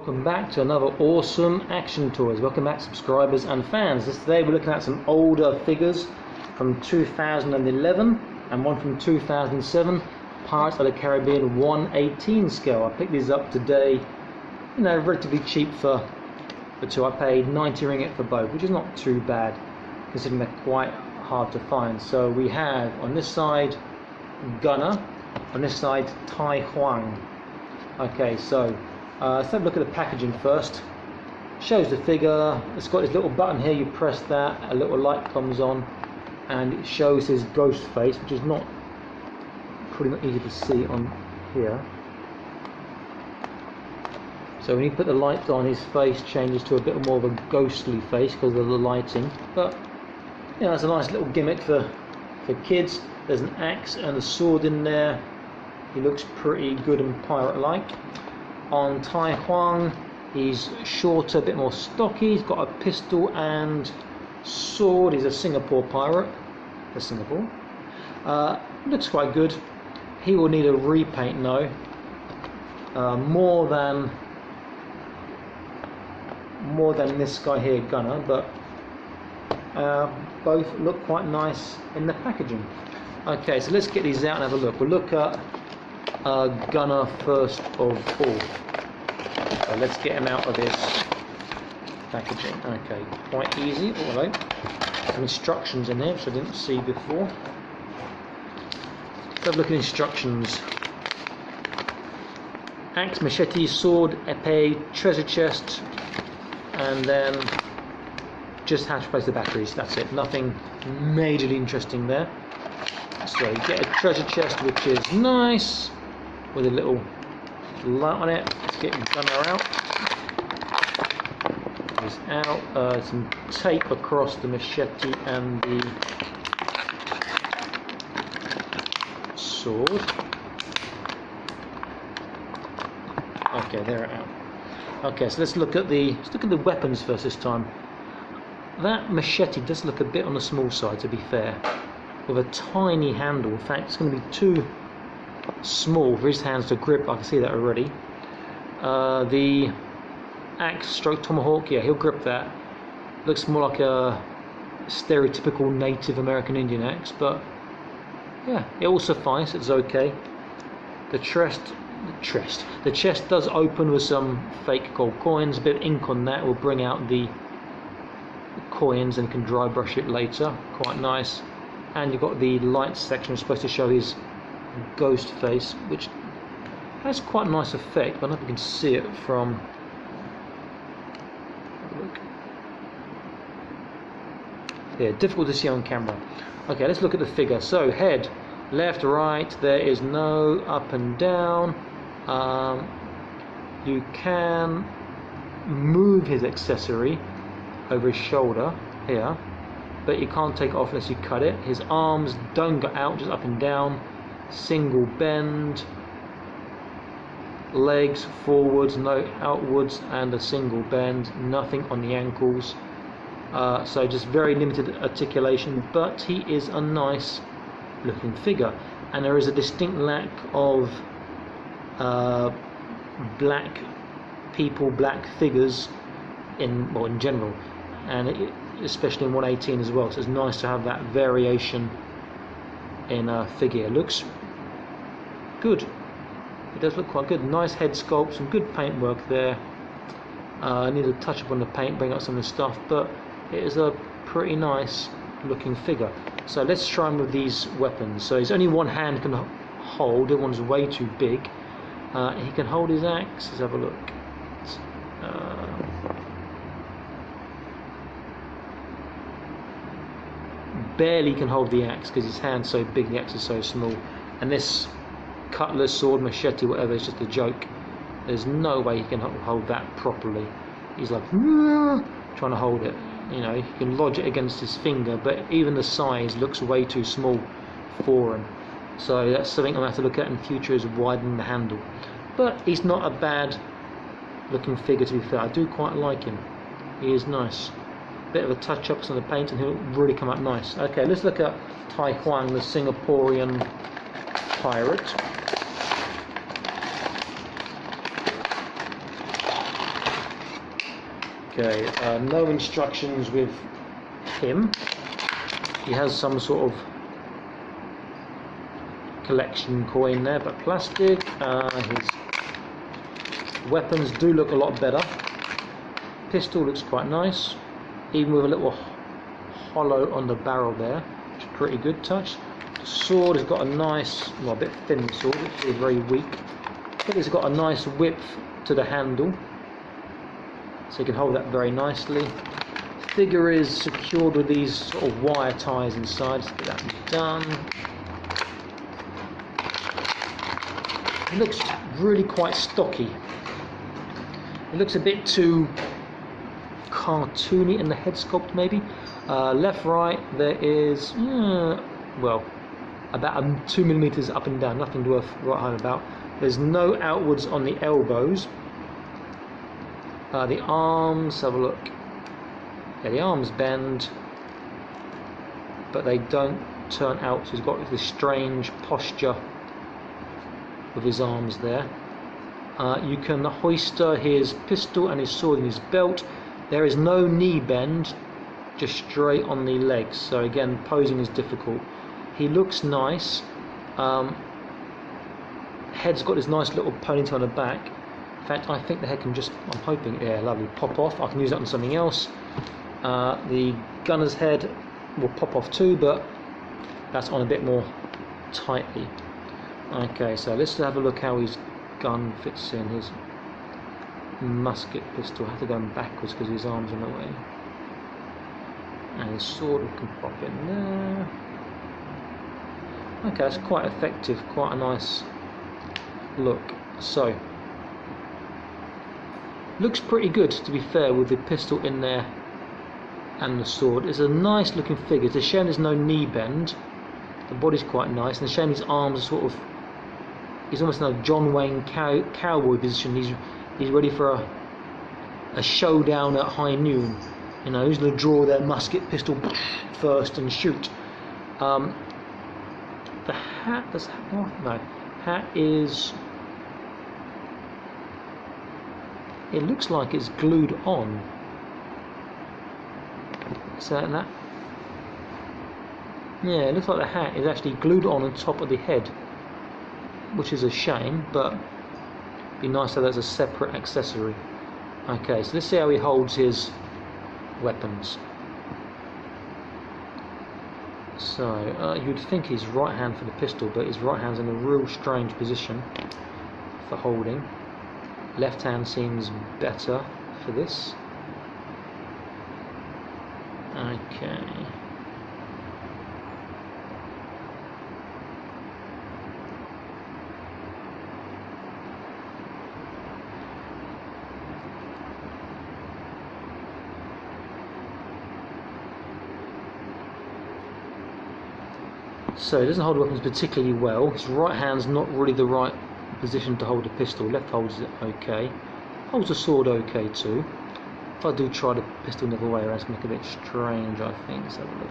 Welcome back to another awesome Action Toys. Welcome back subscribers and fans. Today we're looking at some older figures from 2011 and one from 2007, Pirates of the Caribbean 1/18 scale. I picked these up today, relatively cheap for the two. I paid 90 ringgit for both, which is not too bad considering they're quite hard to find. So we have on this side Gunner, on this side Tai Huang. Okay, so let's have a look at the packaging first. Shows the figure. It's got this little button here. You press that, a little light comes on, and it shows his ghost face, which is probably not easy to see on here. So when you put the light on, his face changes to a bit more of a ghostly face because of the lighting. But it's a nice little gimmick for kids. There's an axe and a sword in there. He looks pretty good and pirate-like. On Tai Huang, he's shorter, a bit more stocky. He's got a pistol and sword. He's a Singapore pirate. For Singapore. Looks quite good. He will need a repaint though. More than this guy here, Gunner, but both look quite nice in the packaging. Okay, so let's get these out and have a look. We'll look at Gunner first of all. So let's get him out of this packaging. Okay, quite easy. Although some instructions in there which I didn't see before. Let's have a look at instructions. Axe, machete, sword, epee, treasure chest, and then just how to place the batteries. That's it. Nothing majorly interesting there. So you get a treasure chest, which is nice, with a little light on it. Let's get Gunner out. He's out. Some tape across the machete and the sword. Okay, they're out. Okay, so let's look at the weapons first this time. That machete does look a bit on the small side, to be fair, with a tiny handle. In fact, it's going to be too small for his hands to grip. I can see that already. The axe stroke tomahawk, yeah, he'll grip that. Looks more like a stereotypical Native American Indian axe, but yeah, it will suffice. It's okay. The chest does open with some fake gold coins. A bit of ink on that will bring out the coins and can dry brush it later. Quite nice. And you've got the lights section, supposed to show his ghost face, which has quite a nice effect, but I don't know if you can see it from. Have a look. Yeah, difficult to see on camera. Okay, let's look at the figure. So head, left, right. There is no up and down. You can move his accessory over his shoulder here, but you can't take it off unless you cut it. His arms don't go out, just up and down. Single bend. Legs forwards, no outwards, and a single bend. Nothing on the ankles. So just very limited articulation, but he is a nice looking figure. And there is a distinct lack of black people, black figures in general, and especially in 1/18 as well. So it's nice to have that variation in a figure. It looks good. It does look quite good. Nice head sculpt, some good paint work there. I need to touch up on the paint, bring out some of the stuff, but it is a pretty nice looking figure. So let's try him with these weapons. So he's only one hand can hold. The one's way too big. He can hold his axe. Let's have a look. Barely can hold the axe because his hand's so big, the axe is so small. And this cutlass, sword, machete, whatever, is just a joke. There's no way he can hold that properly. He's like trying to hold it. He can lodge it against his finger, but even the size looks way too small for him. So that's something I'm going to have to look at in the future, is widening the handle. But he's not a bad looking figure, to be fair. I do quite like him. He is nice. Bit of a touch up on the paint and he'll really come out nice. Okay, let's look at Tai Huang, the Singaporean pirate. Okay, no instructions with him. He has some sort of collection coin there, but plastic. His weapons do look a lot better. Pistol looks quite nice, even with a little hollow on the barrel there, which is pretty good touch. The sword has got a nice, well, a bit thin sword, which is very weak, but it's got a nice width to the handle, so you can hold that very nicely. The figure is secured with these sort of wire ties inside, so get that done. It looks really quite stocky. It looks a bit too cartoony in the head sculpt, maybe. Left, right, there is, well, about 2mm up and down, nothing worth write home about. There's no outwards on the elbows. The arms, have a look. Yeah, the arms bend, but they don't turn out, so he's got this strange posture with his arms there. You can hoister his pistol and his sword in his belt. There is no knee bend, just straight on the legs, so again, posing is difficult. He looks nice. Head's got this nice little ponytail on the back. In fact, I think the head can just, I'm hoping, yeah, lovely, pop off. I can use that on something else. The gunner's head will pop off too, but that's on a bit more tightly. Okay, so let's have a look how his gun fits in. His musket pistol, I have to go backwards because his arms are in the way. And his sword can pop in there. Okay, that's quite effective, quite a nice look. So, looks pretty good, to be fair, with the pistol in there and the sword. It's a nice looking figure. It's a shame there's no knee bend. The body's quite nice, and the shame his arms are sort of, he's almost in a John Wayne cowboy position. He's ready for a showdown at high noon. You know, who's going to draw their musket pistol first and shoot? The hat, does no, hat is, it looks like it's glued on. So that, yeah, it looks like the hat is actually glued on top of the head, which is a shame, but it'd be nice to have that as a separate accessory. Okay, so let's see how he holds his weapons. So you'd think he's right hand for the pistol, but his right hand's in a real strange position for holding. Left hand seems better for this. Okay. So he doesn't hold weapons particularly well. His right hand's not really the right position to hold a pistol. Left holds it okay. Holds the sword okay too. If I do try the pistol the other way around, it's going to make it a bit strange, I think. Let's have a look.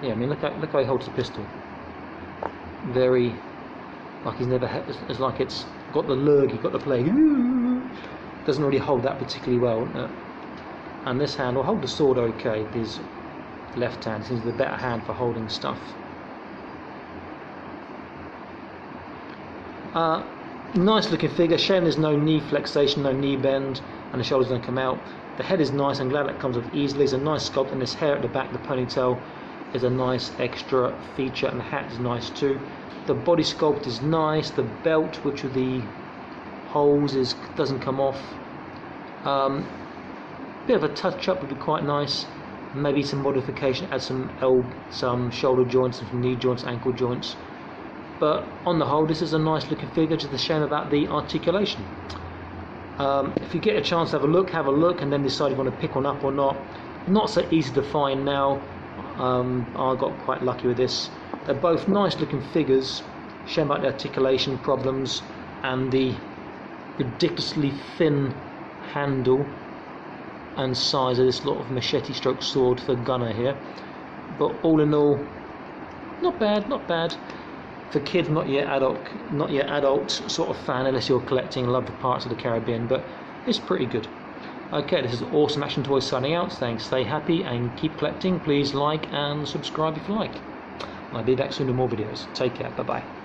Yeah, I mean, look how he holds the pistol. Very, like he's never had, it's like it's got the lurgy, got the plague. Doesn't really hold that particularly well. And this hand will hold the sword okay. His left hand seems the better hand for holding stuff. Nice looking figure. Shame there's no knee flexation, no knee bend, and the shoulders don't come out. The head is nice. I'm glad that comes off easily. There's a nice sculpt, and this hair at the back, the ponytail, is a nice extra feature, and the hat is nice too. The body sculpt is nice. The belt, which with the holes doesn't come off. Bit of a touch up would be quite nice. Maybe some modification, add some shoulder joints, some knee joints, ankle joints. But on the whole, this is a nice looking figure. Just a shame about the articulation. If you get a chance to have a look, and then decide if you want to pick one up or not. Not so easy to find now. I got quite lucky with this. They're both nice looking figures. Shame about the articulation problems and the ridiculously thin handle and size of this lot of machete stroke sword for gunner here. But all in all, not bad, not bad. for kids, not yet adult sort of fan, unless you're collecting, love the Pirates of the Caribbean, but it's pretty good. Okay, this is Awesome Action Toys signing out. Thanks, stay happy and keep collecting. Please like and subscribe if you like. I'll be back soon with more videos. Take care, bye bye.